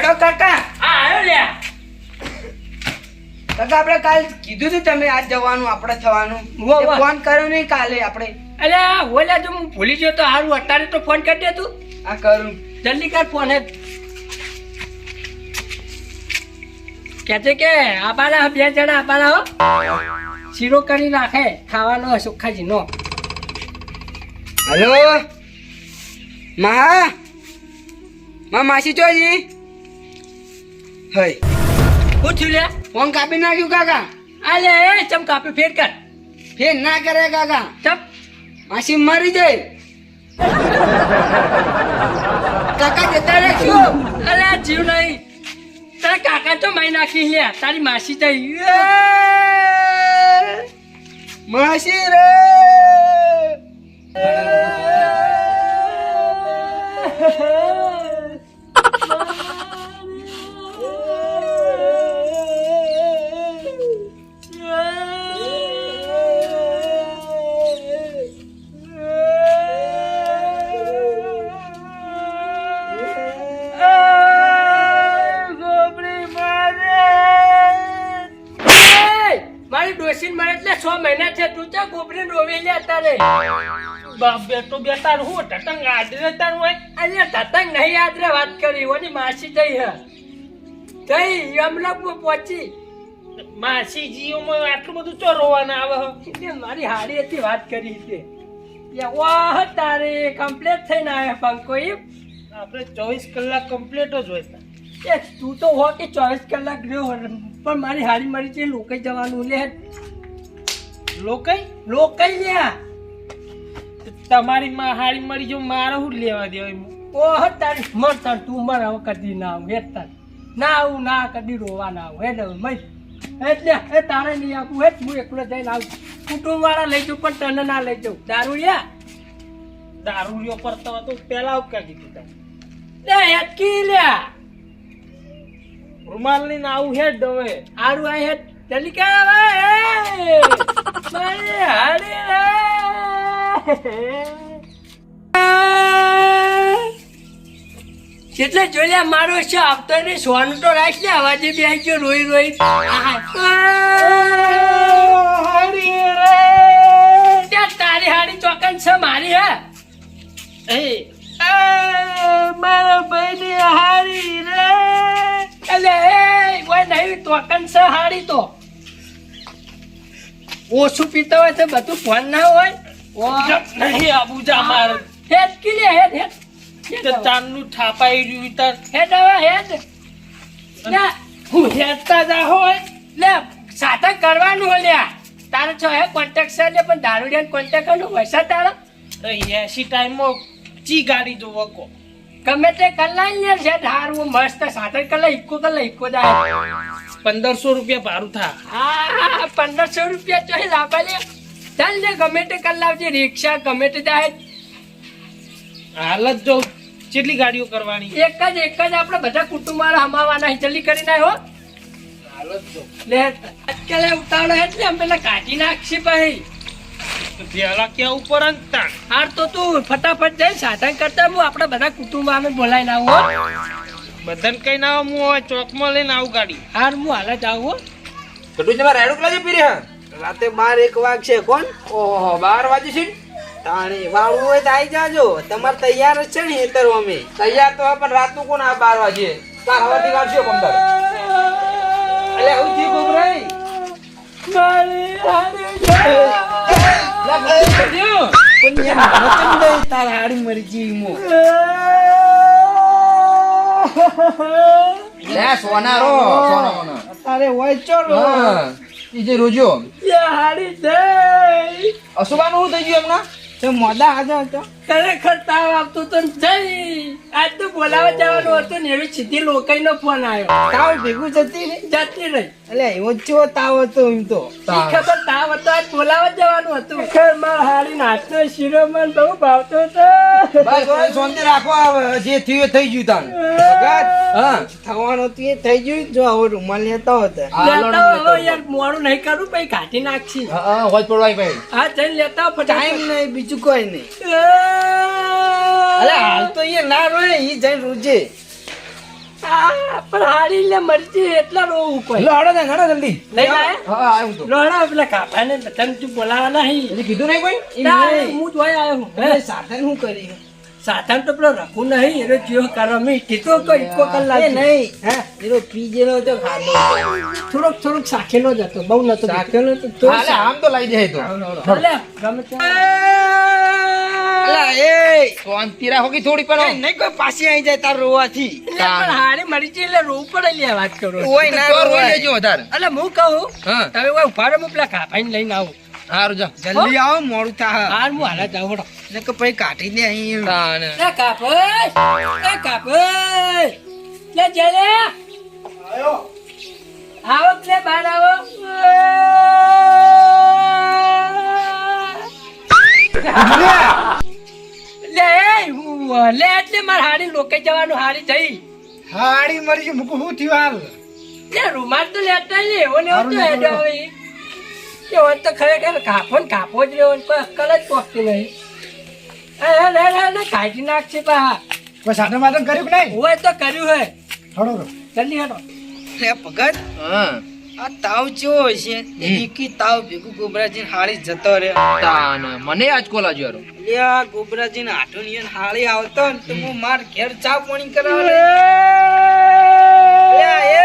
તો કાકા આવ્યો લ્યા. કાકા આપણે કાલ કીધું તું તમે આજ જવાનું આપણે થવાનું વાહ, વાહ. ફોન કર્યો નહીં કાલે આપણે અલ્યા ઓલા જો હું ભૂલી ગયો તો હારું અત્યારે તો ફોન કરી દે તું. આ કરું જલ્દી કર ફોન હે. કે છે કે આબાના 2 જણા આબાના હો. શીરો કરી નાખે ખાવાનો સુખાજી નો. હલો માસી ચોજી હઈ શું થયું લે? ફોન કાપી નાખ્યું કાકા આલે એ ચમ કાપી ફેર કર. ફેર ના કરે કાકા ચમ માસી મરી જાય કાકા જતા રહેશું અલ્યા જીવ નહીં. તારા કાકા તો મારી નાખી લે. તારી માસી થઈ માસી રે મારી ડોસીન મળે એટલે 6 મહિના છે. તું ચા ગોબરી ડોવી લે અત્યારે. બાપ બેટો બેટાર હું ટટંગ આદરે તાર હોય. અલ્યા ટટંગ નહીં આદરે વાત કરી. ઓની માસી જઈ હે જઈ અમલકપુર પહોંચી. માસી જીઓમાં આટલું બધું ચો રોવાના આવે હે. મારી હાડી હતી વાત કરી છે. વાહ તારે કમ્પ્લીટ થઈને આવ્યા પંકો. આપણે 24 કલાક કમ્પ્લીટ જ હોય. એ તું તો હો કે 24 કલાક રહ્યો પણ મારી હાડી મળી છે. લોકઈ જવાનું લે. લોકઈ લ્યા. તમારી માં હાડી મળી જો મારે શું લેવા દેવાય? ઓહ તારી મર તાર તું મર હવે કદી ના આવું હેઠ ના આવું ના કદી રોવા ના આવું હેઠ મય એટલે એ તારે નહીં આપું હેઠ હું એકલો જઈને આવું. કુટુંબ વાળા લઈ જાઉં પણ તને ના લઈ જાઉં. દારૂડિયો પર તો પેલા આવું ક્યાં કીધું તમે લે હેટકી લ્યા. રૂમાલ લઈને આવું હેડ હવે હારું આ હેડ જલ્દી કર હવે મારી હાડી રે. એટલે જોયા મારો છે આવતો ને સોનું તો રાખ ને અવાજે બી આવી ગયો રોઈ રોઈ. હાડી રે ત્યાં તારી હાડી ચોકન છે મારી હે મારા ભાઈની હાડી રે. એટલે કોઈ નહીં તોકન છે હાડી તો ઓછું પીતા હોય તો બધું ફોન ના હોય. નહીં આબુજા માર હેડ કી લે હેડ ચાંદનું થાપાઈ રહ્યું તાર હેડ હવે હેડ લે હું હેડતા જા હોય લે સાધન કરવાનું હોય લે તારે છો હે કોન્ટેક્ટ છે લે પણ દારૂડિયાનો કોન્ટેક્ટ કરવાનો પૈસા તારા 80 ટાઈમમાં ચી ગાડી જોવો કો ગમે તે કલાઈ લે છે ધારું મસ્ત સાધન કલા ઇકો જાય 1500 રૂપિયા ભાડું થા. હા 1500 રૂપિયા તો લાભા લે ચાલ લે ગમે તે કલાવજે રિક્ષા ગમે તે જાય. હાલત જો કેટલી ગાડીઓ કરવાની એક જ આપણે બધા કુટુંબ વાળા હમાવાના જલ્દી કરી નાય હો. હાલત જો લે અત્યારે ઉતાવળ એટલે અમે પેલા કાઢી નાખશી ભાઈ પેલા ક્યાં ઉપર અંતા હાર તો તું ફટાફટ જઈ સાધન કરતા હું આપણે બધા કુટુંબ વાળાને બોલાવીને આવું હો. બધાને કઈ ના હું હવે ચોકમાં લઈને આવું ગાડી. હાર હું હાલ જ આવું હો. કટુ જમા રાડુ કલાજે પીરે રાતે 12-1 વાગ છે કોણ ઓહો 12 વાગે છે તાણી વાળું હોય તો આવી જાજો. તમારે તૈયાર જ છે ને હેતર અમે તૈયાર તો પણ રાતનું કોણ આ 12 વાગે તાર હવાથી કાઢશો પંદર એટલે આવું થી ગોબરાઈ મારી હાડી તાર હાડી મરી ગઈ મો લે સોનારો સોનો અરે હોય ચોરો ઈજે રોજો યા હાડી દે અસુબાનું થઈ ગયું એમના તો મોડા આજા તો ખરેખર તાવ આપતો તો જઈ આજ તો બોલાવા જવાનું હતું ને એવી સીધી લોકઈનો ફોન આવ્યો. તાવ ભેગું જતી રહી એટલે એવો ચો તાવ હતો એમ તો ખબર તાવ હતો આજ બોલાવા જવાનું હતું. ખર માર હારી નાચનો શીરો મને બહુ ભાવતો હતો. બસ હવે શાંતિ રાખો જે થયું થઈ ગયું તાન ભગત હા થવાનું તે થઈ ગયું. જો હવે રૂમાલ લેતા હતા યાર મોડું નહીં કરું ભાઈ કાઢી નાખશી. હા હોજ પડવાય ભાઈ હા જઈને લેતા ટાઈમ નહીં બીજું કોઈ નહીં. અરે હાલ તો એ ના રોય ઈ જઈને રોજે પણ હારી લે મરજી એટલા રોવું કોઈ લો હડો ને ઘણો જલ્દી લઈ જાય? હા આવ્યું તો લોડા પેલા કાપાને તને તું બોલાવા નહીં હજી કીધું નહીં કોઈ ના, હું જોઈ આવ્યો હું અરે સાધન શું કરી સાધન તો પેલો રખું નહીં એનો જીવ કરો મેં કીધું કોઈ ઇકો કલાક એ નહીં હા એનો પીજેલો તો ખાધો થોડોક સાખેલો જ હતો બહુ નતો સાકેલો તો હાલે આમ તો લઈ જાય તો ચાલે ગમે ત્યાં અલા એ શાંતિ રાખો કે થોડી પણ નહીં કોઈ પાછી આવી જાય તાર રોવાથી પણ હારી મરી જઈ એટલે રોવું પડે લે વાત કરો ઓય ના રોઈ લેજો વધારે એટલે હું કહું હા તમે કોઈ ઉભા રહો, હું પેલા કાપાઈને લઈને આવું હારું જા જલ્દી આવો મોડું થા હાર હું હાલા જાઉં હડો ને કે પછી કાઢી દે અહીં તાને એ કાપય લે જલે આવો લે બહાર આવો લે એટલે મારે હાડી લોકે જવાનું હાડી થઈ હાડી મરી ગઈ મુકુ હું થયું હાલ લે રૂમાલ તો લેતા ને એવો ને એવો તો હેડો હવે એવો તો ખરેખર કાપો ને કાપો જ રહ્યો ને કોઈ અક્કલ જ પોકતી નહીં કાઢી નાખશે પા કોઈ સાધન વાધન કર્યું કે નહીં હોય તો કર્યું હે હડો જલ્દી હટો લે ભગત હા આ તાવ ચેવો છે એકી તાવ ભેગું ગોબરાજી હાળી જતો રે તાન મને આજ કોલા જોરો લે આ ગોબરાજી ને આઠોની હાળી આવતો ને તો હું માર ઘેર ચા પાણી કરાવ લે એ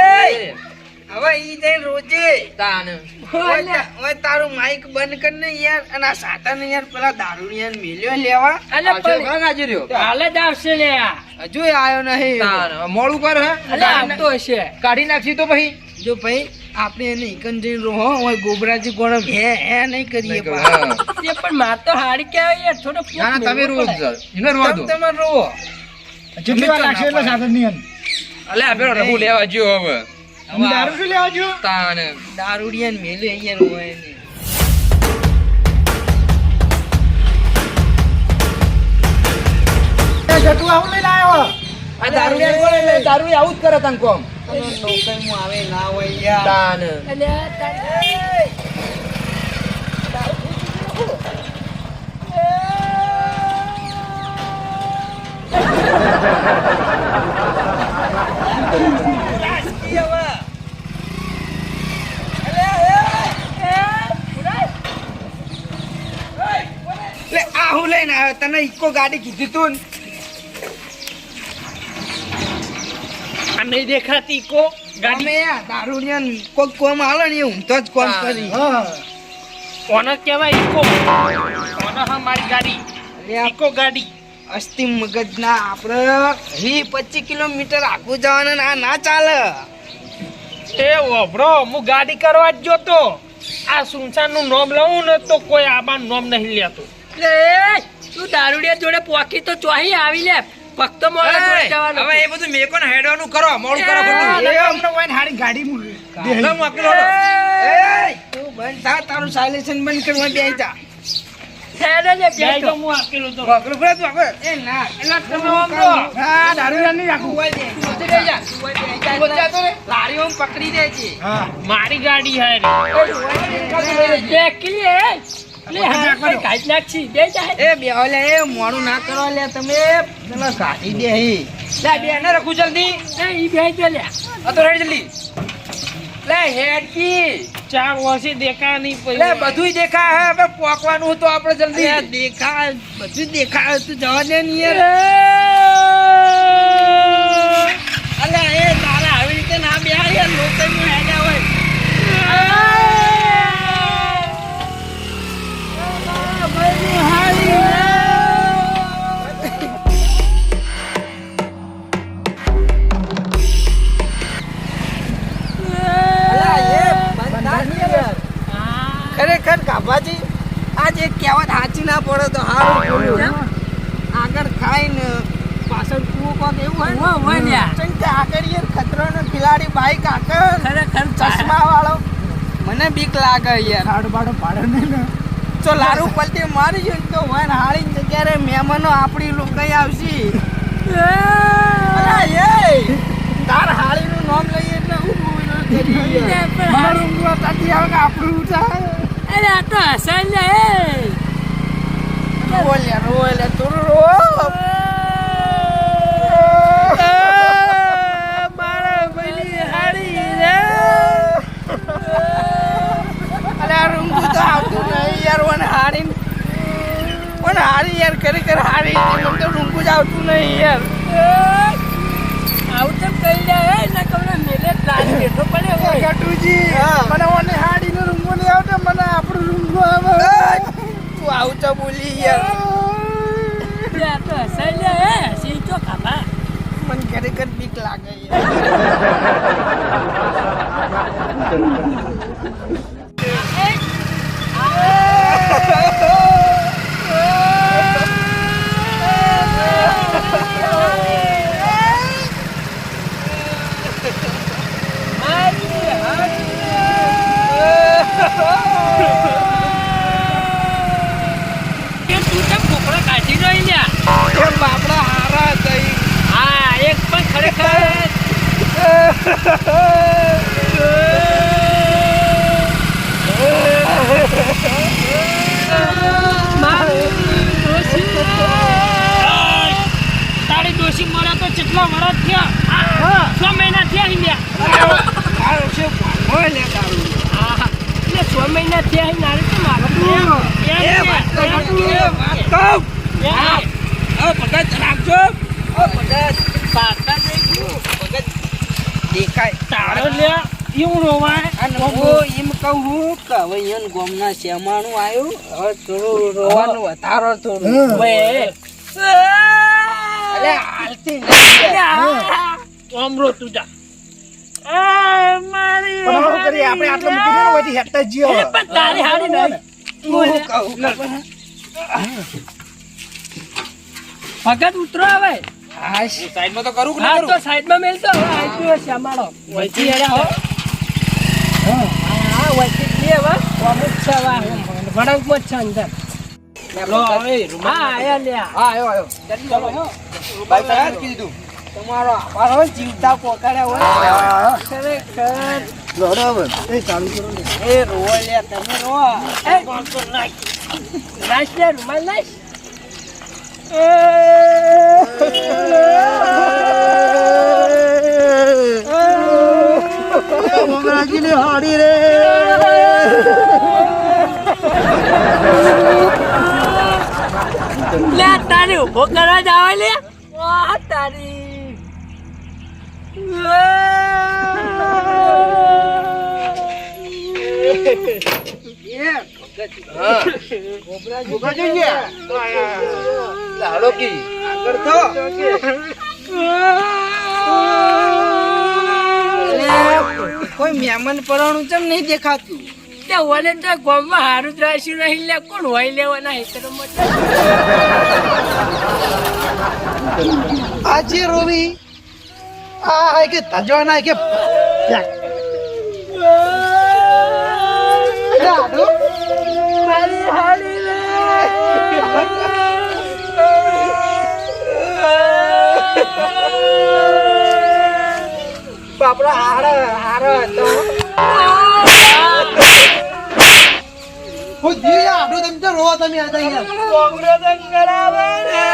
હવે ઈ દે રોજે તાન ઓય તારું માઈક બંધ કર ને યાર અને આ સાતા ને યાર પેલા દારૂડિયાને મેલ્યો લેવા અલે પણ ગાજી રહ્યો હાલે જ આવશે લે હજુ આયો નહીં તાન મોડું કર હે અલે આવતો હશે કાઢી નાખી તો ભાઈ જો ભાઈ આપણે એને એકન જઈને રહો ઓય ગોબરાજી ગોળમ હે નહીં કરીએ એ પણ માર તો હાડી કેવાય યાર થોડો ના તમે રોજ એને રોવા દો તમે રોવો જેટલી વાર લાગશે એટલે સાધન ની અલે આ બેરો રઘુ લેવા જ્યો હવે દારૂ શું લેવા જ્યો તાન દારૂડિયાને મેલે અહીંયા રોય ને જટુ આવું લઈને આવ્યો આ દારૂડિયા કોણ એટલે દારૂ આવું જ કરે તન કોમ નોકરીમાં આવે ના હોય યાર તાન અલે હું લઈને આવ્યો તને ઇકો ગાડી કીધી તું આ નહીં દેખાતી કો ગાડી દારૂડિયાન કોક કોમ આલે ને હું તો જ કોમ કરી કોને કહેવાય ઈકો કોને હા મારી ગાડી ઈકો ગાડી અસ્તી મગજ ના આપડે 20-25 કિલોમીટર આગું જવાના ના ના ચાલે એ ઓબરો હું ગાડી કરવા જ જોતો આ સુનસાન નું નામ લઉં ને તો કોઈ આબાન નામ નહીં લેતો લે તું દારૂડિયા જોડે પોકી તો ચોહી આવી લે ફક્ત મોડા જોડે જવાનું હવે એ બધું મેકો ને હેડવાનું કરો મોડું કરો બધું અમને કોઈ હાડી ગાડી મૂકી તું બંધ થા તારું સાયલેશન બંધ કરવા બેહી જા હેડે લે બેઠો હું આકેલો તો બકરો ફરે તું આગળ એ ના એલા તમે આમરો હા દારૂડિયા નહીં રાખું હોય દે ઉતરી દે જા બોલતા તો લારીઓ પકડી દે છે હા મારી ગાડી હારી દેખલી એ લે હા કોઈ કાઈ નાખી બે જા એ બેઓલે એ મોડું ના કરો લે તમે ચલો કાઢી દે હી લે બે ને રખું જલ્દી એ ઈ બે જો લે આ તો રેડ જલ્દી લે હેડ કી ચાર વર્ષે દેખા નહીં લે બધુંય દેખા હે હવે પોકવાનું હતું આપણે જલ્દી દેખા બધું દેખા તું જવા દે ને યાર અલે એ તારા આવી રીતે ના બેહા યાર લોકલમાં હેડ્યા હોય ખરેખર કાભાજી આજ એક કહેવત સાચી ના પડે તો હારું આગળ ખાઈ ને પાછળ કૂવો કોક એવું હોય ને ચંકા આગળ યાર ખતરાનો ખિલાડી બાઈક આગળ ખરેખર ચશ્મા વાળો મને બીક લાગે યાર હાડો બાડો પાડે નહીં ને તો લારું પલટી મારી ગયું તો વન હાળી જગ્યાએ મહેમાનો આપણી લોકો આવશે તાર હાળીનું નામ લઈએ એટલે હું મારું ઊંઘવા તાતી આવે કે આપણું ઉઠા અરે આ તો હસન લે રોલે તું રો ખરેખર હારી મને તો રૂંગું જ આવતું નહીં યાર. આવું તેમ કહી જાય ને કમરે મેલે લાજ બેઠો પડે હોય. ગટુજી મને ઓને હાડીનો રૂંગો નહીં આવતો મને આપણું રૂંગો આવે તું આવું તો બોલી યાર. આ તો હસાઈ લે હે સી તો ખાવા. મને ખરેખર બીક લાગે યાર. કે તું કેમ કોકડા કાઢી રહી લ્યા? એ બાપડા હારા હતા ઈ. હા એક પણ ખરેખર તારી ડોશી મરા તો કેટલા વર્ષ થયા? 6 મહિના થયા હિલ્યા. તારો છે હોય લે તારું. હા એટલે 6 મહિના થયા હી નારે તો મારો ભગત રાખજો. ભગત પાકા નહીં ગયું. ભગત દેખાય તારો લે એવું રોવાય. અને હું એમ કહું હું કે હવે ઈયોન ગોમના શેમાણું આવ્યું હવે થોડું રોવાનું વધારો થોડું. વે અલે હાલતી નહીં યાર. ઓમરો તું જા. મારી પણ શું કરીએ આપણે આટલો મૂકી દેનો હોયથી હેઠતા જ જીઓ એ પણ તારી હાડી નહીં. હું કહું ભગત ઉતરો હવે. હાશ સાઈડમાં તો કરું કે હા ના તો સાઈડમાં મેલતો હવે આઈજો શ્યામાળો વચ્ચે એડા હો. હા વચ્ચે જે હવે અમુક છે વડંગમાં જ છે અંદર. લો હવે હા આયા લ્યા. હા આયો આયો ચલો ભાઈ તૈયાર કીધું તમારો આભાર હોય જીવતા પોકાડ્યા હોય ખરેખર. બરાબર એ ચાલુ કરો ને એ રોવા લે તમે રોવા. એ નાઈસ લે રૂમાલ નાઈસ. મગરાજીની હાડી રે લે તારી ઉભો કરવા જ આવે લે. વાહ તારી હાલો કી આગળ તો કોઈ મહેમાન પરાણું ચમ નહીં દેખાતું. તે ઓલે તો ગામમાં હારું જ રાખ્યું નહીં લે. કોણ હોય લેવાના હેતરમાં? આજે રોવી આ કે તજવાના કે મારી હાડી રે. બાપડા હારો હતો. હું દી આડો તમે તો રોવા તમે આ અહીંયા કોંગ્રો દંગરાવે રે.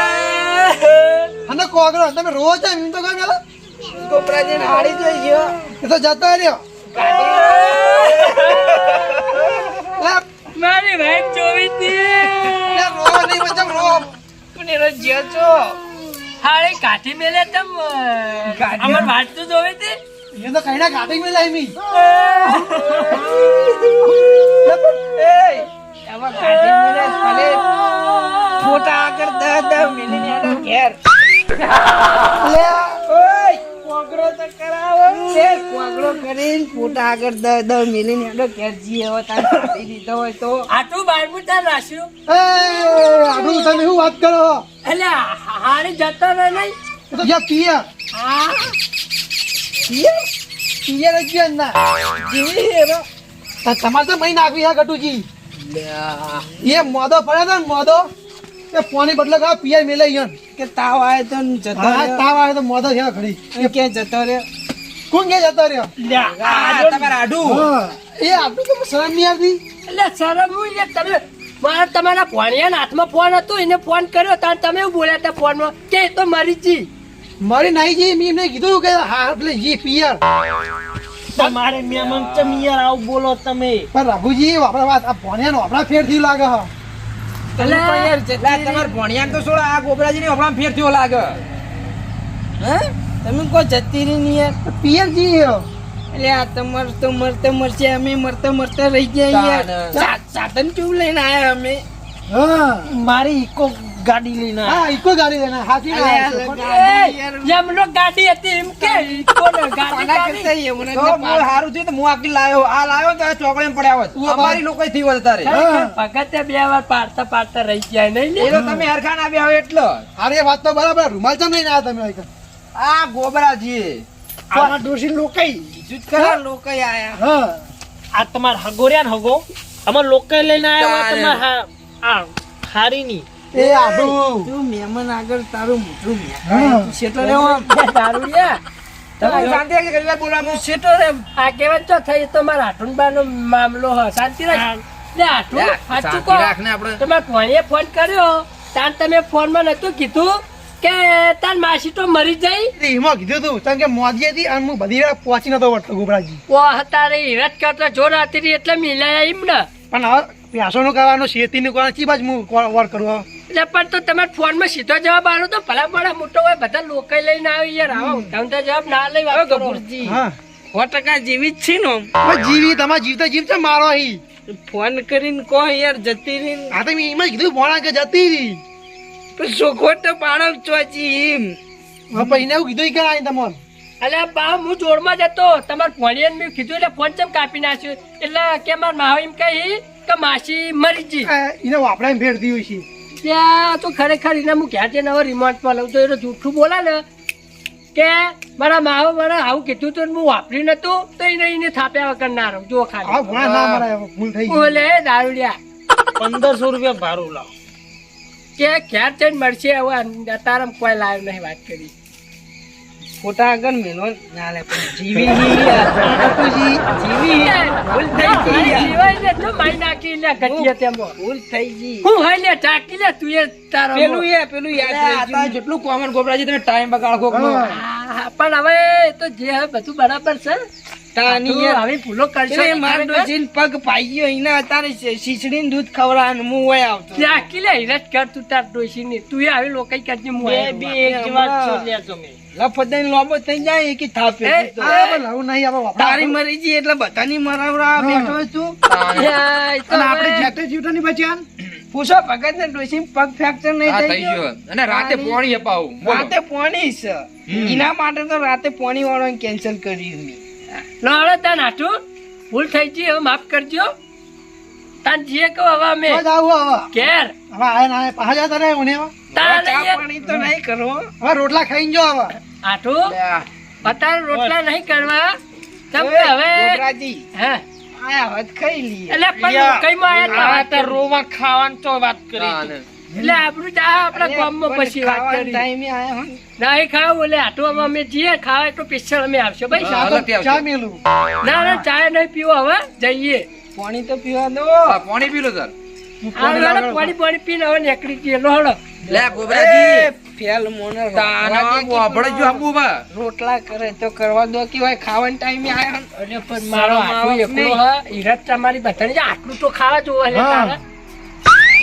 અને કોગરો તમે રોવા છો એમ તો કહો ને ગોપરાજીને હાડી જોઈ ગયો. એ તો જતો રહ્યો મારી વાઈફ જોવી હતી. રોવા નહીં મચમ રો પણ એનો જ્યો છો. હાડી કાઠી મેલે તમ અમાર વાત તો જોવી હતી. એ તો કઈના ગાડી મેં લાવી મી એય, આમાં ગાડી મેલે ભલે ફોટા આગળ દહ મિલીને એનો ઘેર. ઓય, કોગળો તો કરાવો. એ કોગળો કરીને ફોટા આગળ દહ મિલીને એનો ઘેર જી હવે તારે કાઢી દીધો હોય તો. આટલું બારમું તાર રાખ્યું. આડું તમે શું વાત કરો એટલે હાડી જતો રહે નહીં. એ તો જ્યાં પીએ હા પીએ જ ગયો ના જીવી એનો. તમારે તો મહી નાખવી છે ગટુજી એ મોદો પડ્યો તો ને મોદો એ પાણી બદલે કા પીએ મેલે યન કે તાવ આવે તો જતો રહ્યો. તાવ આવે તો મોદો છે ખડી એ ક્યાં જતો રહ્યો? કોણ કે જતો રહ્યો તમારે આડું. હા. એ આટલું તો શરમ નહીં આવતી એટલે શરમ હું લે તમે મારા તમારા ભણિયાના હાથમાં ફોન હતો એને ફોન કર્યો તાર તમે એવું બોલ્યા હતા ફોનમાં કે એ તો મરી જી. મારી નાઈ જી મેં એમને કીધું કે હા એટલે જી પિયર તમારે મહેમાન ચમ યાર આવું બોલો તમે. પણ રઘુજી આપણા વાત આ ભણ્યાનો આપણા ફેર થયું લાગે હા લા, તમાર ભણ્યાને તો છોડો, આ ગોબરાજીની હમણાં ફેર થયો લાગે. હે? તમે કોઈ જતી રહી નહીં યાર. પિયરજી એટલે આ તમાર તો મરતે મરશે, અમે મરતા રહી ગયા યાર. સાધન કેવું લઈને આયા અમે? હા મારી ઇકો ગાડી લઈને હા ઈકો ગાડી લેના હાથી ના આવ્યો છે. જમનો ગાડી હતી એમ કે ઇકો ને ગાડી તો ગાડી બોલ હારું થયું તો હું આખી લાયો. આ લાયો તો આ ચોકડીમાં પડ્યા હોત. અમારી લોકોય થી હોત તારે. ભગતે બે વાર પાડતા રહી ગયા નહીં એ તો તમે હરખાન આવ્યા હોય એટલો. અરે વાત તો બરાબર રૂમાલ ચમ લઈને આવ્યા તમે અહીં? આ ગોબરાજી આમાં ડોશી લોકઈ બીજું જ ખરા લોકોય આયા. હા આ તમાર હગોર્યા ને હગો અમાર લોકો લઈને આવ્યા તારે. તમાર આ હારીની એ આડુ તું મહેમાન આગળ તારું મોટું હા. મહેમાન શેઠો લેવો આમ. દારૂડિયા તમે શાંતિ રાખી ઘણી વાર બોલવાનું. શેઠો રે આ કહેવત તો થઈ તો મારા હાટુનબાનો મામલો હ શાંતિ રાખ લે હાટુ લે, સાચું શાંતિ કહો રાખ ને આપણે. તમારા ભણીએ ફોન કર્યો તાન તમે ફોનમાં નતું કીધું કે તાર માસી તો મરી જઈ એમાં કીધું તું કારણ કે મોદી હતી અને હું બધી વાર પહોંચી નતો વળતો ગોબરાજી ઓ તારે હિરત કરતો જોર હતી એટલે મિલાયા એમ ને પણ હવે પ્યાસોનું કરવાનું શેતીનું કરવાનું ચી બાજુ હું વર કરું હવે? એટલે પણ તો તમારા ફોનમાં સીધો જવાબ આલો તો ભલા મોડા મોટો હોય બધા લોકો લઈને આવી યાર આવા ઊંધા જવાબ ના લઈ વાત કરો. ગફુરજી, હા 100% જીવિત છે ને આમ. હવે જીવી તમારે જીવતા જીવતા મારો અહીં ફોન કરીને કહો યાર જતી રહી. આ તો મેં એમ જ કીધું ભોણા કે જતી રહી પણ સોખો તો બાળક ચોચી એમ. હવે પછી એને એવું કીધું ઈ કરાય તમને અલ્યા બા હું જોડમાં જતો તમારા ભણીએ મેં કીધું એટલે ફોન ચમ કાપી નાખ્યો એટલે કે મારા માવ એમ કહી કે માસી મરી ગઈ એને વાપડા ફેરતી હોય છે ત્યાં તો ખરેખર એને હું ક્યાં જઈને હવે રિમોટમાં લઉં તો એ જૂઠું બોલા ને કે મારા માવ મને આવું કીધું તો હું વાપરી નતું તો એને થાપ્યા વગર ના રહું જો આ ખાલી ભોણા ના મરાય હવે, ભૂલ થઈ ગઈ બોલે દારૂડિયા 1500 રૂપિયા ભાડું લાવ કે ક્યાં જઈને મળશે હવે તારા કોઈ લાવ્યો નહીં વાત કરી ખોટા આગળ મેલો ના લે પણ જીવી નહીં યાર. ગફુરજી, જીવી ભૂલ થઈ ગઈ યાર. જીવાય ને તો મારી નાખી લે ગતિએ તેમાં ભૂલ થઈ ગઈ. હું હાઈ લે ચાકી લે તું એ તારો પેલું યાદ રહી ગયું. જેટલું કોમન ગોબરાજી તમે ટાઈમ બગાડો કોકનો. હા, પણ હવે તો જે હવે બધું બરાબર છે તાની તું યાર. હવે ભૂલો કરશો એ મારો ડોશીને પગ પાઈ ગયો એના અત્યારે શીશડીને દૂધ ખવડાવવાનું હું વહી આવતો. ચાકી લે હિરત કર તું તાર ડોશી ની તું એ હવે લોકો કરજે હું બે આયો બી એક જેવા જ છો લ્યા તમે લફદાઈને લોબો થઈ જાય કે થાપે. એ, તો. આ પણ લાવું નહીં હવે વાપરા તારી મરી ગઈ એટલે બધાની મરાવરા બેઠો છું. યા, એ તો અને આપણે હવે જેતે જીવતા નહીં બચ્યા પૂછો ભગત ને ડોશી પગ ફ્રેક્ચર નહીં થઈ ગયો. અને રાતે પોણી અપાવું રાતે પોણી છે એના માટે તો રાતે પોણી વાળો કેન્સલ કર્યું મેં. લડો તાન હાટું ભૂલ થઈ ગઈ હવે માફ કરજો તાન જે કહો હવે અમે તો જ આવું હવે ઘેર હવે આયા ના આયા પાછા જતા રહે મને હવે તારા ચા નહીં પાણી તો નહીં કરો. હવે રોટલા ખાઈને જો હવે હાટું લ્યા. અત્યારે રોટલા નહીં કરવા તમ ઓય, કે હવે ગોબરાજી, હે આયા હોત ખાઈ લઈએ. એટલે પણ કઈમાં આયા આ તા તો રોવા ખાવાનું તો વાત કરી તું. એટલે આપણું જ આ આપણા અરે, ગામમાં પણ પછી વાત ખાવાના કરી ટાઈમે આયા હો ને. નહીં ખાવું એટલે આટલું હવે અમે જઈએ ખાવા તો પિક્ચર અમે આવશો ભાઈ હા, આ તો અલગથી આવશે. ચા મેલું ના ના ચાય નહીં પીવો હવે જઈએ પાણી તો પીવા દો. હા, પોણી પી લો સર આ વેળા પાણી પાણી પીને હવે નીકળી જઈએ લો હળો લે ગોબરાજી એ, ફેલ મોને તાના વાપડે જો આપવું બા રોટલા કરે તો કરવા દો કે ભાઈ ખાવાના ટાઈમે આયા હો ને. એટલે પણ મારો આટલું એકલો હા હીરત તમારી બધાની જે આટલું તો ખાવા જોવે એટલે હા. તારે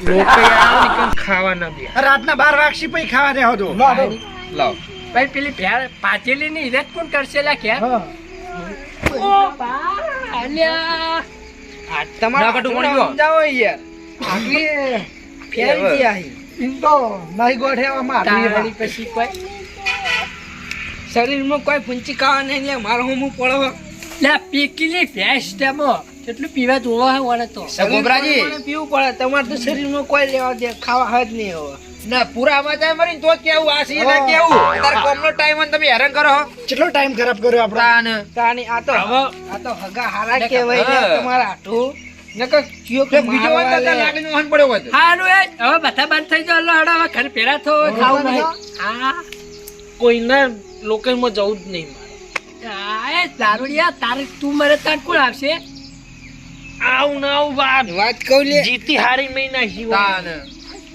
લોકો આવો ને કેમ ખાવા ના દે રાતના 12 વાગશી પછી ખાવા રહેવા દો લો આવો. લાવ ભાઈ પેલી ભેળ પાછેલી ની હીરત કોણ કરશે લા કે હા ઓ બા અલ્યા આ તમારા ના, કટુ પાણી પીવો. સમજાવો યાર. આટલી ફેલ છે આહી. એમ તો નહીં ગોઠેવામાં તારી આટલી પછી કોઈ શરીરમાં કોઈ ફૂંચી ખાવા નહીં લે મારો હું પડો. લે પીકીલી ભેંસ તેમાં કેટલું પીવા જોવા હે વળે તો ગોબરાજી. શરીરમાં પીવું પડે તમારે તો શરીરમાં કોઈ લેવા દે ખાવા જ નહીં હવે. ના પૂરા સમાચાર મરીને તો જ કેવું આ સી ના કેવું તાર કોમનો ટાઈમ અને તમે હેરાન કરો હો કેટલો ટાઈમ ખરાબ કર્યો આપણે તાન તાની આ તો હગા હારા નકર, કહેવાય ને હા. તમારા હાટું. નકર ચિયો કે તો બીજો મારવા વાર લે. તાર લાગીને વાહન પડ્યો હોય તો. હારું એ હવે બધા બંધ થઈ જાવ લો હડો હવે ઘર ભેરા થો ખાવું નહીં હા કોઈના લોકેશનમાં જવું જ નહીં મારે. એ દારૂડિયા તારે તું મરે તાર કોણ આવશે આવું ના આવું વાત વાત કહું લે. જીતી હારી મહિના જીવો તાન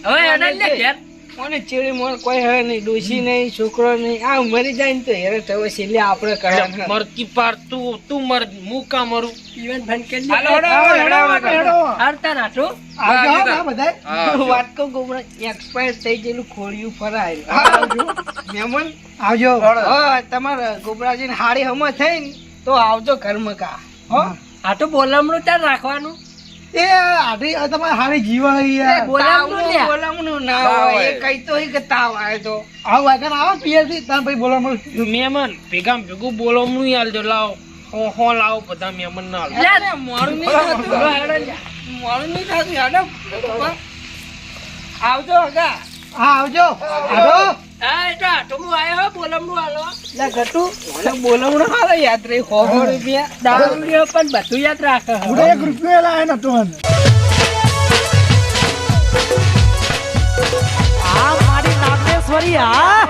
હવે એને લે ઘેર કોને ચેડી મોર કોઈ હવે નહીં, ડોશી નહીં, છોકરો નહીં. આ મરી જાય ને તો હેરે થવો છે એટલે આપણે કરવાનું. મરકી પાર તું મર હું કા મરું. ઇવન ફન કરી હાલો, હેડો. હારતા રાખો. આવજો હા બધાય. હા, વાત કહું ગોબરા એક્સપાયર થઈ ગયેલું ખોડિયું ફરાય. મહેમાન આવજો હા તમારા ગોબરાજીને હાડી હમ થઈ ને તો આવજો ઘરમાં કા હો. આ તો બોલામણું ત્યાં રાખવાનું. એ આઠી તમારે હારી જીવન બોલામણું ના હોય એ કઈ તો હોય કે તાવ આવે તો આવું વાગન આવે પિયર થી તાર ભાઈ બોલવા મળે મહેમાન ભેગા ભેગું બોલવાનું આલજો. લાવો હો લાવો બધા મહેમાન ના આલજો. લે, મોડું નહીં થતું. મોડું નહીં થતું હેડો. આવજો હગા. હા આવજો આવજો હા એ તો આટલું આવ્યો હો બોલામણું હાલો. લે ગટુ મને બોલામણું હાલો યાદ રહી 100 રૂપિયા દારૂ લ્યો પણ બધું યાદ રાખે. ઉડે 1 રૂપિયો લાય નતો આ મારી નાગેશ્વરી હા